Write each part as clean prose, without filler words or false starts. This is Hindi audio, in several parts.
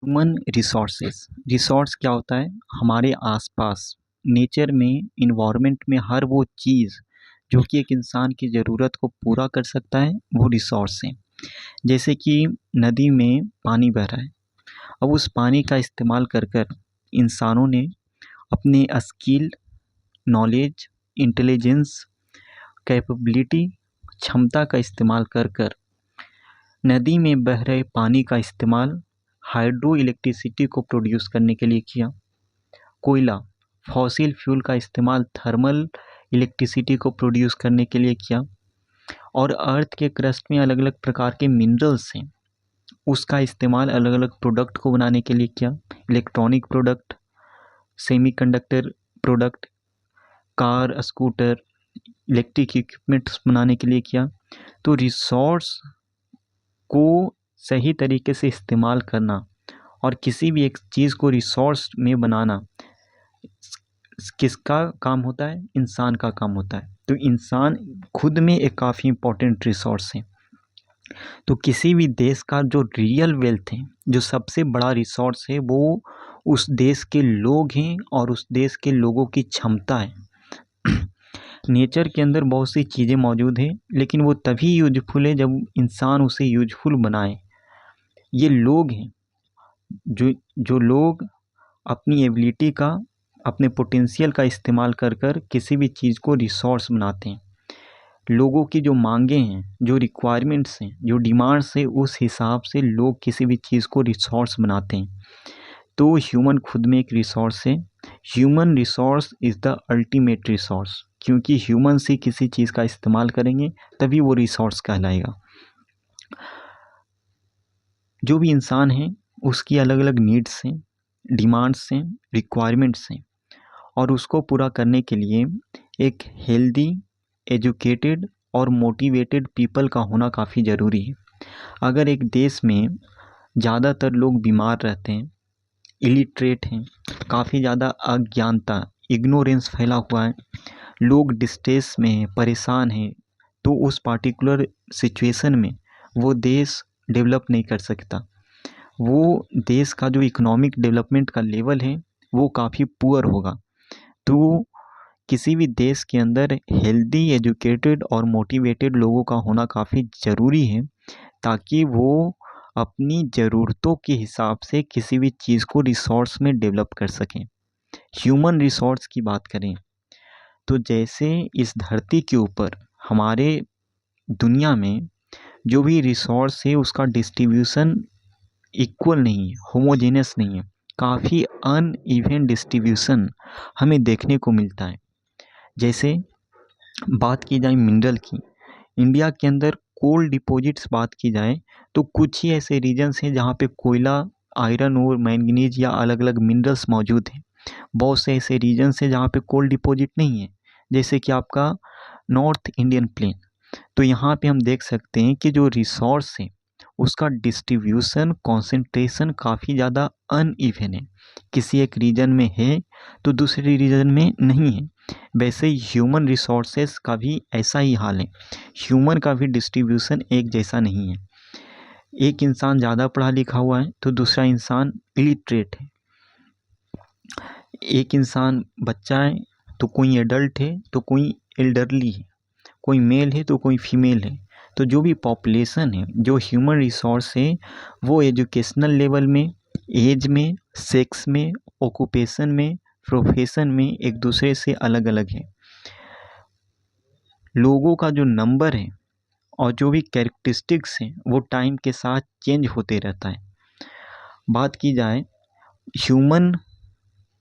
ह्यूमन रिसोर्सेस रिसोर्स क्या होता है? हमारे आसपास नेचर में, इन्वायरमेंट में हर वो चीज़ जो कि एक इंसान की ज़रूरत को पूरा कर सकता है, वो रिसोर्स है। जैसे कि नदी में पानी बह रहा है, अब उस पानी का इस्तेमाल कर कर इंसानों ने अपने स्किल, नॉलेज, इंटेलिजेंस, कैपेबिलिटी, क्षमता का इस्तेमाल कर कर नदी में बह रहे पानी का इस्तेमाल हाइड्रो इलेक्ट्रिसिटी को प्रोड्यूस करने के लिए किया। कोयला, फॉसिल फ्यूल का इस्तेमाल थर्मल इलेक्ट्रिसिटी को प्रोड्यूस करने के लिए किया। और अर्थ के क्रस्ट में अलग अलग प्रकार के मिनरल्स हैं, उसका इस्तेमाल अलग अलग प्रोडक्ट को बनाने के लिए किया। Electronic product, semiconductor product, car, scooter, electric equipments बनाने के लिए किया। तो रिसोर्स को सही तरीके से इस्तेमाल करना और किसी भी एक चीज़ को रिसोर्स में बनाना किसका काम होता है? इंसान का काम होता है। तो इंसान खुद में एक काफ़ी इम्पोर्टेंट रिसोर्स है। तो किसी भी देश का जो रियल वेल्थ है, जो सबसे बड़ा रिसोर्स है, वो उस देश के लोग हैं और उस देश के लोगों की क्षमता है। नेचर के अंदर बहुत सी चीज़ें मौजूद हैं, लेकिन वो तभी यूजफुल है जब इंसान उसे यूजफुल बनाए। ये लोग हैं जो जो लोग अपनी एबिलिटी का, अपने पोटेंशियल का इस्तेमाल कर कर किसी भी चीज़ को रिसोर्स बनाते हैं। लोगों की जो मांगे हैं, जो रिक्वायरमेंट्स हैं, जो डिमांड्स है, उस हिसाब से लोग किसी भी चीज़ को रिसोर्स बनाते हैं। तो ह्यूमन खुद में एक रिसोर्स है। Human resource is the ultimate resource, क्योंकि ह्यूमन से किसी चीज़ का इस्तेमाल करेंगे तभी वो रिसोर्स कहलाएगा। जो भी इंसान है उसकी अलग अलग नीड्स हैं, डिमांड्स हैं, रिक्वायरमेंट्स हैं, और उसको पूरा करने के लिए एक हेल्दी, एजुकेटेड और मोटिवेटेड पीपल का होना काफ़ी ज़रूरी है। अगर एक देश में ज़्यादातर लोग बीमार रहते हैं, इलिटरेट हैं, काफ़ी ज़्यादा अज्ञानता, इग्नोरेंस फैला हुआ है, लोग डिस्ट्रेस में हैं, परेशान हैं, तो उस पार्टिकुलर सिचुएशन में वो देश डेवलप नहीं कर सकता। वो देश का जो इकोनॉमिक डेवलपमेंट का लेवल है वो काफ़ी पुअर होगा। तो किसी भी देश के अंदर हेल्दी, एजुकेटेड और मोटिवेटेड लोगों का होना काफ़ी ज़रूरी है, ताकि वो अपनी ज़रूरतों के हिसाब से किसी भी चीज़ को रिसोर्स में डेवलप कर सकें। ह्यूमन रिसोर्स की बात करें तो जैसे इस धरती के ऊपर, हमारे दुनिया में जो भी रिसोर्स है उसका डिस्ट्रीब्यूशन इक्वल नहीं है, होमोजेनियस नहीं है, काफ़ी अनइवन डिस्ट्रीब्यूशन हमें देखने को मिलता है। जैसे बात की जाए मिनरल की, इंडिया के अंदर कोल डिपॉजिट्स बात की जाए तो कुछ ही ऐसे रीजन्स हैं जहाँ पे कोयला, आयरन और मैंगनीज या अलग अलग मिनरल्स मौजूद हैं। बहुत से ऐसे रीजन्स हैं जहाँ पे कोल डिपॉजिट नहीं है, जैसे कि आपका नॉर्थ इंडियन प्लेन। तो यहाँ पे हम देख सकते हैं कि जो रिसोर्स है उसका डिस्ट्रीब्यूशन, कंसंट्रेशन काफ़ी ज़्यादा अनइवन है। किसी एक रीजन में है तो दूसरे रीजन में नहीं है। वैसे ह्यूमन रिसोर्सेस का भी ऐसा ही हाल है। ह्यूमन का भी डिस्ट्रीब्यूशन एक जैसा नहीं है। एक इंसान ज़्यादा पढ़ा लिखा हुआ है तो दूसरा इंसान इलिटरेट है। एक इंसान बच्चा है तो कोई एडल्ट है तो कोई एल्डरली है, कोई मेल है तो कोई फीमेल है। तो जो भी पॉपुलेशन है, जो ह्यूमन रिसोर्स है, वो एजुकेशनल लेवल में, एज में, सेक्स में, ऑक्यूपेशन में, प्रोफेशन में एक दूसरे से अलग अलग है। लोगों का जो नंबर है और जो भी कैरेक्टरिस्टिक्स हैं वो टाइम के साथ चेंज होते रहता है। बात की जाए ह्यूमन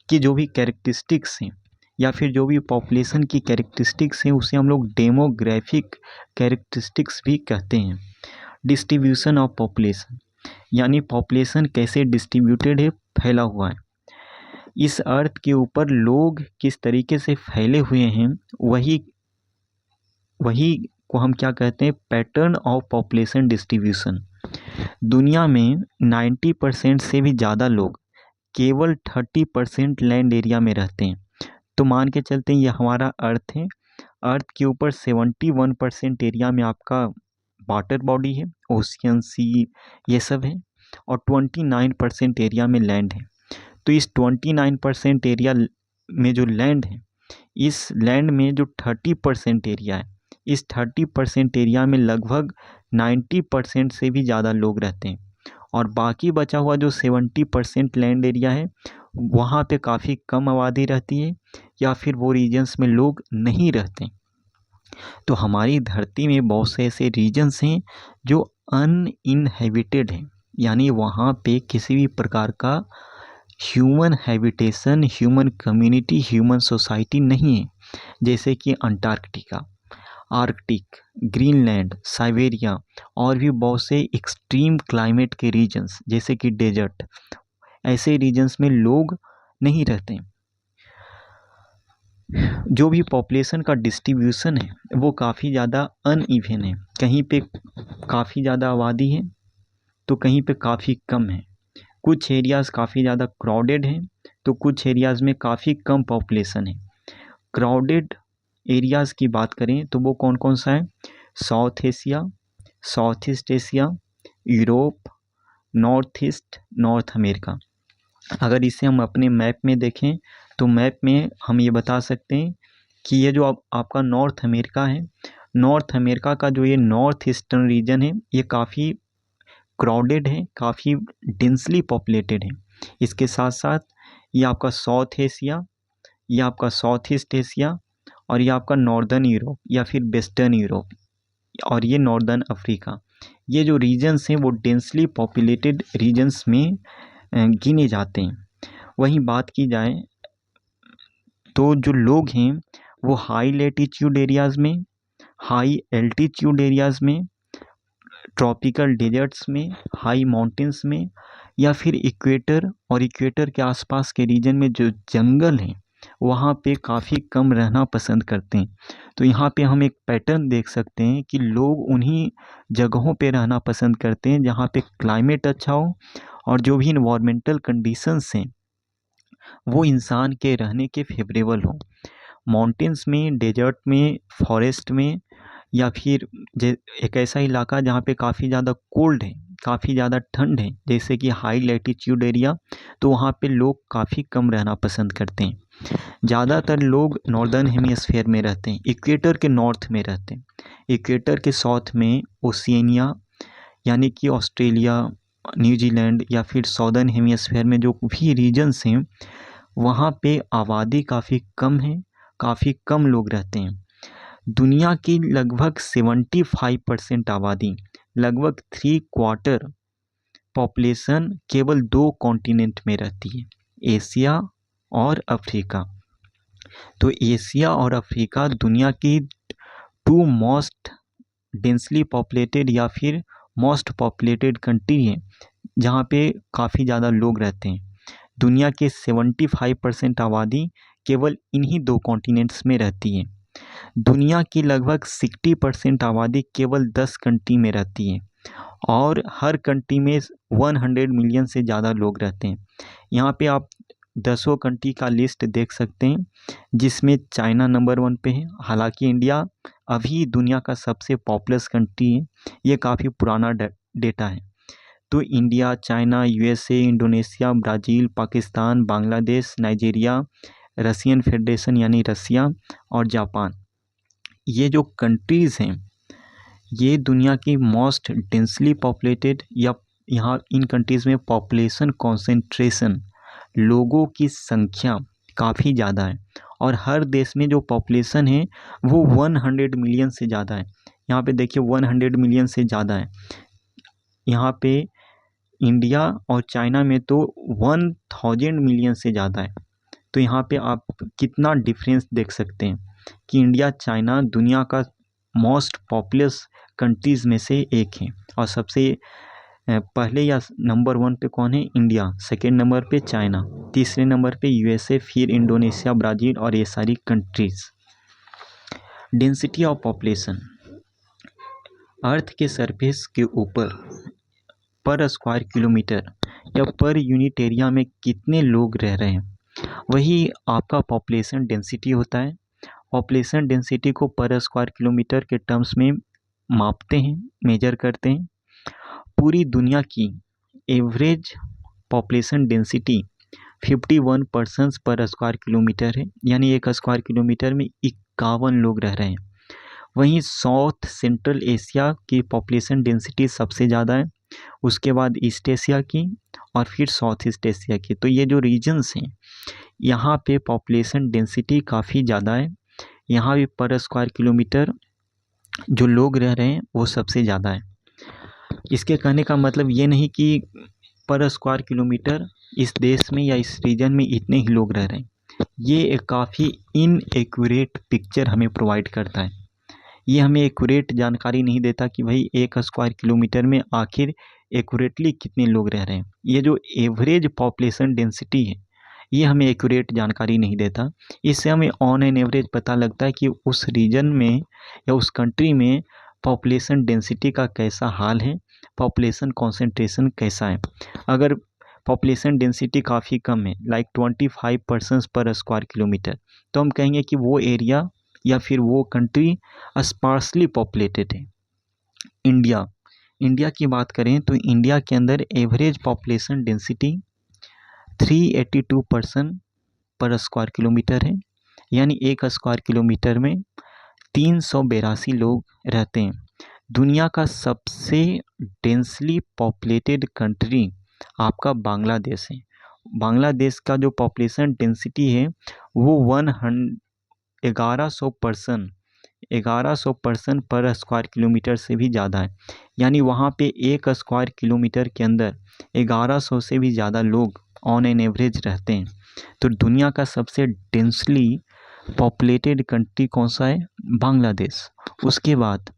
की जो भी कैरेक्टरिस्टिक्स हैं या फिर जो भी पॉपुलेशन की कैरेक्टरिस्टिक्स हैं, उसे हम लोग डेमोग्राफिक कैरेक्टरिस्टिक्स भी कहते हैं। डिस्ट्रीब्यूशन ऑफ पॉपुलेशन, यानी पॉपुलेशन कैसे डिस्ट्रीब्यूटेड है, फैला हुआ है। इस अर्थ के ऊपर लोग किस तरीके से फैले हुए हैं, वही वही को हम क्या कहते हैं? Pattern of population distribution. दुनिया में 90% से भी ज़्यादा लोग केवल 30% लैंड एरिया में रहते हैं। तो मान के चलते हैं ये हमारा अर्थ है। अर्थ के ऊपर 71% एरिया में आपका वाटर बॉडी है, ओशियन, सी, ये सब है। और 29% एरिया में लैंड है। तो इस 29% एरिया में जो लैंड है, इस लैंड में जो 30% एरिया है, इस 30% एरिया में लगभग 90% से भी ज़्यादा लोग रहते हैं। और बाकी बचा हुआ जो 70% लैंड एरिया है, वहाँ पे काफ़ी कम आबादी रहती है या फिर वो रीजन्स में लोग नहीं रहते। तो हमारी धरती में बहुत से ऐसे रीजन्स हैं जो अनइनहेबिटेड हैं, यानी वहाँ पे किसी भी प्रकार का human habitation, human community, human society नहीं है। जैसे कि अंटार्कटिका, आर्कटिक, ग्रीनलैंड, साइबेरिया और भी बहुत से एक्सट्रीम क्लाइमेट के रीजन्स जैसे कि डेजर्ट, ऐसे रीजन्स में लोग नहीं रहते। जो भी पॉपुलेशन का डिस्ट्रीब्यूशन है वो काफ़ी ज़्यादा अनइवन है। कहीं पे काफ़ी ज़्यादा आबादी है तो कहीं पे काफ़ी कम है। कुछ एरियाज़ काफ़ी ज़्यादा क्राउडेड हैं तो कुछ एरियाज़ में काफ़ी कम पॉपुलेशन है। क्राउडेड एरियाज़ की बात करें तो वो कौन कौन सा है? South Asia, south east Asia, Europe, north east, north America. अगर इसे हम अपने मैप में देखें तो मैप में हम ये बता सकते हैं कि ये जो आपका नॉर्थ अमेरिका है, नॉर्थ अमेरिका का जो ये नॉर्थ ईस्टर्न रीजन है, ये काफ़ी क्राउडेड है, काफ़ी डेंसली पॉपुलेटेड है। इसके साथ साथ ये आपका साउथ एशिया, ये आपका साउथ ईस्ट एशिया और ये आपका नॉर्दर्न यूरोप या फिर वेस्टर्न यूरोप और ये नॉर्दर्न अफ्रीका, ये जो रीजन्स हैं वो डेंसली पॉपुलेटेड रीजन्स में गिने जाते हैं। वहीं बात की जाए तो जो लोग हैं वो हाई लेटीट्यूड एरियाज़ में, हाई एल्टीट्यूड एरियाज़ में, ट्रॉपिकल डेजर्ट्स में, हाई माउंटेन्स में या फिर इक्वेटर और इक्वेटर के आसपास के रीजन में जो जंगल हैं वहाँ पे काफ़ी कम रहना पसंद करते हैं। तो यहाँ पे हम एक पैटर्न देख सकते हैं कि लोग उन्हीं जगहों पे रहना पसंद करते हैं जहाँ पे क्लाइमेट अच्छा हो और जो भी इन्वायरमेंटल कंडीशंस हैं वो इंसान के रहने के फेवरेबल हो। माउंटेन्स में, डेजर्ट में, फॉरेस्ट में या फिर एक ऐसा इलाका जहाँ पे काफ़ी ज़्यादा कोल्ड है, काफ़ी ज़्यादा ठंड है, जैसे कि हाई लैटीट्यूड एरिया, तो वहाँ पे लोग काफ़ी कम रहना पसंद करते हैं। ज़्यादातर लोग नॉर्दर्न हेमिस्फीयर में रहते हैं, इक्वेटर के नॉर्थ में रहते हैं। इक्वेटर के साउथ में ओशिनिया यानी कि ऑस्ट्रेलिया, न्यूजीलैंड या फिर सॉदर्न हेमिस्फीयर में जो भी रीजन्स हैं वहाँ पे आबादी काफ़ी कम है, काफ़ी कम लोग रहते हैं। दुनिया की लगभग 75% आबादी, लगभग 3/4 पॉपुलेशन केवल 2 कॉन्टिनेंट में रहती है, एशिया और अफ्रीका। तो एशिया और अफ्रीका दुनिया की 2 मोस्ट डेंसली पॉपुलेटेड या फिर मोस्ट पॉपुलेटेड कंट्री है जहाँ पे काफ़ी ज़्यादा लोग रहते हैं। दुनिया के 75% आबादी केवल इन्हीं 2 कॉन्टिनेंट्स में रहती है। दुनिया की लगभग 60% आबादी केवल 10 कंट्री में रहती है और हर कंट्री में 100 मिलियन से ज़्यादा लोग रहते हैं। यहाँ पे आप 10 कंट्री का लिस्ट देख सकते हैं जिसमें चाइना नंबर 1 पे है। हालांकि इंडिया अभी दुनिया का सबसे पॉपुलस कंट्री है, ये काफ़ी पुराना डेटा है। तो India, China, USA, Indonesia, Brazil, Pakistan, Bangladesh, Nigeria, Russian federation यानी रसिया और जापान, ये जो कंट्रीज़ हैं ये दुनिया की मोस्ट डेंसली पॉपुलेटेड या यहाँ इन कंट्रीज़ में पॉपुलेशन कॉन्सेंट्रेशन, लोगों की संख्या काफ़ी ज़्यादा है और हर देश में जो पॉपुलेशन है वो 100 मिलियन से ज़्यादा है। यहाँ पे देखिए 100 मिलियन से ज़्यादा है। यहाँ पे इंडिया और चाइना में तो 1000 मिलियन से ज़्यादा है। तो यहाँ पे आप कितना डिफरेंस देख सकते हैं कि इंडिया, चाइना दुनिया का मोस्ट पॉपुलस कंट्रीज़ में से एक है और सबसे पहले या नंबर 1 पे कौन है? इंडिया, सेकेंड नंबर पे चाइना, तीसरे नंबर पे यूएसए, फिर इंडोनेशिया, ब्राज़ील और ये सारी कंट्रीज़। डेंसिटी ऑफ पॉपुलेशन, अर्थ के सरफेस के ऊपर पर स्क्वायर किलोमीटर या पर यूनिट एरिया में कितने लोग रह रहे हैं, वही आपका पॉपुलेशन डेंसिटी होता है। पॉपुलेशन डेंसिटी को पर स्क्वायर किलोमीटर के टर्म्स में मापते हैं, मेजर करते हैं। पूरी दुनिया की एवरेज पॉपुलेशन डेंसिटी 51 पर्सन्स पर स्क्वायर किलोमीटर है, यानी एक स्क्वायर किलोमीटर में 51 लोग रह रहे हैं। वहीं साउथ सेंट्रल एशिया की पॉपुलेशन डेंसिटी सबसे ज़्यादा है, उसके बाद ईस्ट एशिया की और फिर साउथ ईस्ट एशिया की। तो ये जो रीजन्स हैं यहाँ पे पॉपुलेशन डेंसिटी काफ़ी ज़्यादा है, यहाँ भी पर स्क्वायर किलोमीटर जो लोग रह रहे हैं वो सबसे ज़्यादा है। इसके कहने का मतलब ये नहीं कि पर स्क्वायर किलोमीटर इस देश में या इस रीजन में इतने ही लोग रह रहे हैं। ये एक काफ़ी इनएक्यूरेट पिक्चर हमें प्रोवाइड करता है। ये हमें एक्यूरेट जानकारी नहीं देता कि भाई एक स्क्वायर किलोमीटर में आखिर एक्यूरेटली कितने लोग रह रहे हैं। ये जो एवरेज पॉपुलेशन डेंसिटी है ये हमें एक्यूरेट जानकारी नहीं देता। इससे हमें ऑन एन एवरेज पता लगता है कि उस रीजन में या उस कंट्री में पॉपुलेशन डेंसिटी का कैसा हाल है, पॉपुलेशन कॉन्सेंट्रेशन कैसा है। अगर पॉपुलेशन डेंसिटी काफ़ी कम है, लाइक 25 पर्सन्स पर स्क्वायर किलोमीटर, तो हम कहेंगे कि वो एरिया या फिर वो कंट्री स्पार्सली पॉपुलेटेड है। इंडिया की बात करें तो इंडिया के अंदर एवरेज पॉपुलेशन डेंसिटी 382 पर्सन पर स्क्वायर किलोमीटर है, यानी एक स्क्वायर किलोमीटर में 382 लोग रहते हैं। दुनिया का सबसे डेंसली पॉपुलेटेड कंट्री आपका बांग्लादेश है। बांग्लादेश का जो पॉपुलेशन डेंसिटी है वो 1100 पर्सन पर स्क्वायर किलोमीटर से भी ज़्यादा है, यानी वहाँ पे एक स्क्वायर किलोमीटर के अंदर 1100 से भी ज़्यादा लोग ऑन एन एवरेज रहते हैं। तो दुनिया का सबसे डेंसली पॉपुलेटेड कंट्री कौन सा है? बांग्लादेश। उसके बाद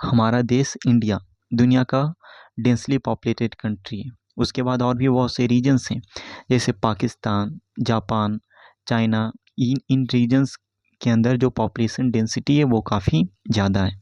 हमारा देश इंडिया दुनिया का डेंसली पॉपुलेटेड कंट्री है। उसके बाद और भी बहुत से रीजन्स हैं जैसे पाकिस्तान, जापान, चाइना। इन रीजन्स के अंदर जो पॉपुलेशन डेंसिटी है वो काफ़ी ज़्यादा है।